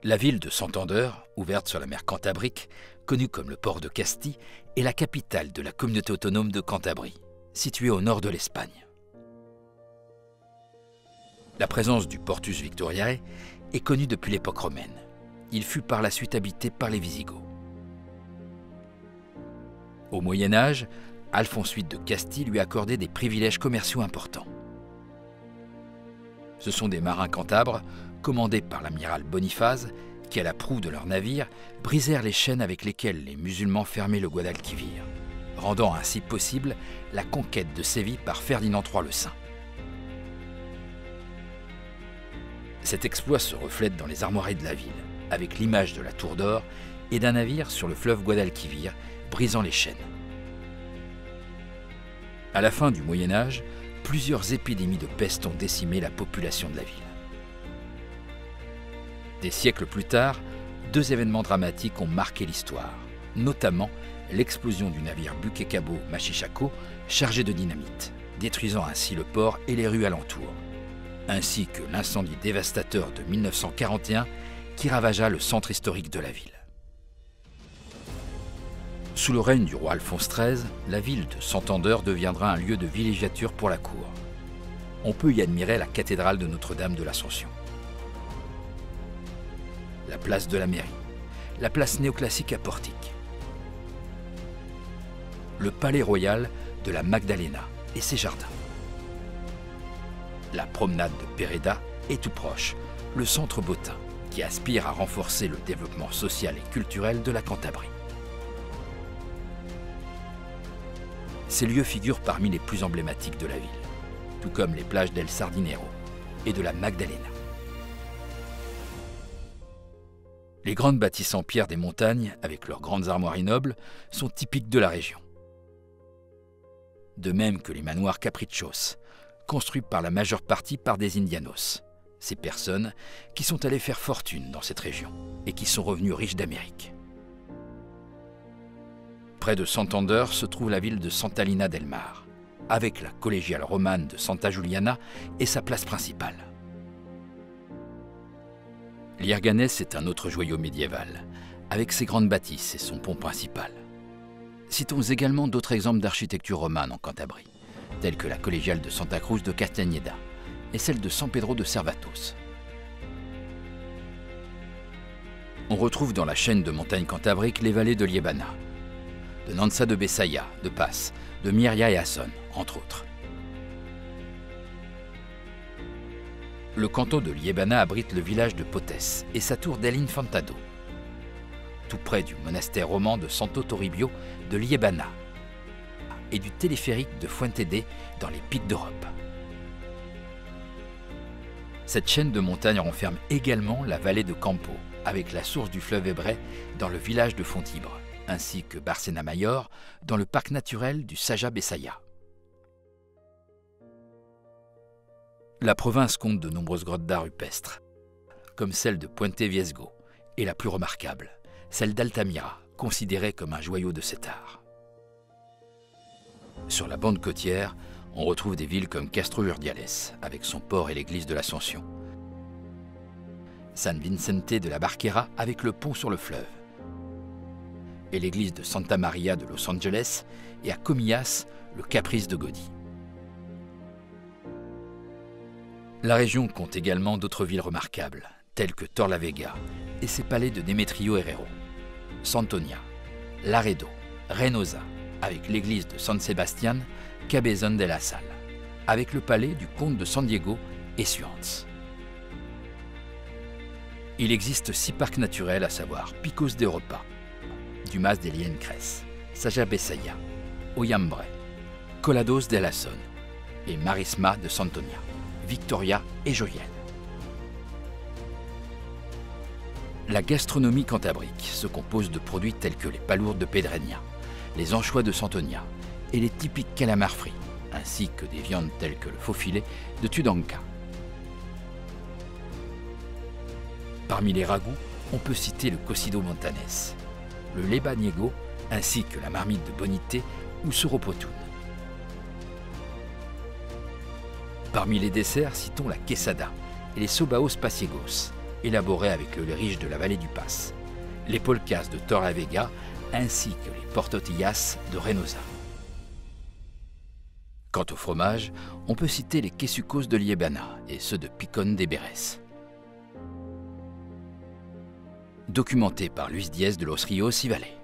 La ville de Santander, ouverte sur la mer Cantabrique, connue comme le port de Castille, est la capitale de la communauté autonome de Cantabrie, située au nord de l'Espagne. La présence du Portus Victoriae est connue depuis l'époque romaine. Il fut par la suite habité par les Visigoths. Au Moyen Âge, Alphonse VIII de Castille lui accordait des privilèges commerciaux importants. Ce sont des marins cantabres, commandés par l'amiral Boniface, qui à la proue de leurs navires brisèrent les chaînes avec lesquelles les musulmans fermaient le Guadalquivir, rendant ainsi possible la conquête de Séville par Ferdinand III le Saint. Cet exploit se reflète dans les armoiries de la ville, avec l'image de la Tour d'Or et d'un navire sur le fleuve Guadalquivir brisant les chaînes. À la fin du Moyen Âge, plusieurs épidémies de peste ont décimé la population de la ville. Des siècles plus tard, deux événements dramatiques ont marqué l'histoire, notamment l'explosion du navire Buquecabo Machichaco chargé de dynamite, détruisant ainsi le port et les rues alentours, ainsi que l'incendie dévastateur de 1941 qui ravagea le centre historique de la ville. Sous le règne du roi Alphonse XIII, la ville de Santander deviendra un lieu de villégiature pour la cour. On peut y admirer la cathédrale de Notre-Dame de l'Ascension, la place de la mairie, la place néoclassique à portique, le palais royal de la Magdalena et ses jardins. La promenade de Pereda est tout proche, le centre Bottin, qui aspire à renforcer le développement social et culturel de la Cantabrie. Ces lieux figurent parmi les plus emblématiques de la ville, tout comme les plages d'El Sardinero et de la Magdalena. Les grandes bâtisses en pierre des montagnes, avec leurs grandes armoiries nobles, sont typiques de la région. De même que les manoirs caprichos, construits par la majeure partie par des indianos, ces personnes qui sont allées faire fortune dans cette région et qui sont revenues riches d'Amérique. Près de Santander se trouve la ville de Santalina del Mar, avec la collégiale romane de Santa Juliana et sa place principale. L'Irganès est un autre joyau médiéval, avec ses grandes bâtisses et son pont principal. Citons également d'autres exemples d'architecture romane en Cantabrie, tels que la collégiale de Santa Cruz de Castañeda et celle de San Pedro de Cervatos. On retrouve dans la chaîne de montagnes cantabriques les vallées de Liébana, de Nansa de Bessaïa, de Pas, de Miria et Asson, entre autres. Le canton de Liébana abrite le village de Potes et sa tour d'El Infantado, tout près du monastère roman de Santo Toribio de Liébana et du téléphérique de Fuentedé dans les Pics d'Europe. Cette chaîne de montagnes renferme également la vallée de Campo, avec la source du fleuve Ebre dans le village de Fontibre, ainsi que Barcena Mayor dans le parc naturel du Saja Bessaïa. La province compte de nombreuses grottes d'art rupestre, comme celle de Puente Viesgo, et la plus remarquable, celle d'Altamira, considérée comme un joyau de cet art. Sur la bande côtière, on retrouve des villes comme Castro Urdiales, avec son port et l'église de l'Ascension, San Vicente de la Barquera avec le pont sur le fleuve, et l'église de Santa Maria de Los Angeles, et à Comillas, le Caprice de Gaudí. La région compte également d'autres villes remarquables, telles que Torlavega et ses palais de Demetrio Herrero, Santonia, Laredo, Reynosa, avec l'église de San Sebastián, Cabezón de la Sal, avec le palais du comte de San Diego et Suanz. Il existe 6 parcs naturels, à savoir Picos de Europa, Dumas de Liencres, Saja Bessaïa, Oyambre, Colados de la Son et Marisma de Santonia, Victoria et Joyel. La gastronomie cantabrique se compose de produits tels que les palourdes de Pedreña, les anchois de Santonia et les typiques calamars frits, ainsi que des viandes telles que le faux filet de Tudanca. Parmi les ragoûts, on peut citer le cocido montanes, le lebaniego ainsi que la marmite de bonité ou soropotun. Parmi les desserts, citons la quesada et les sobaos pasiegos, élaborés avec le lait riche de la vallée du Pas, les polkas de Torlavega ainsi que les portotillas de Reynosa. Quant au fromage, on peut citer les quesucos de Liébana et ceux de Picón de Béres. Documenté par Luis Diez de los Ríos y Vallée.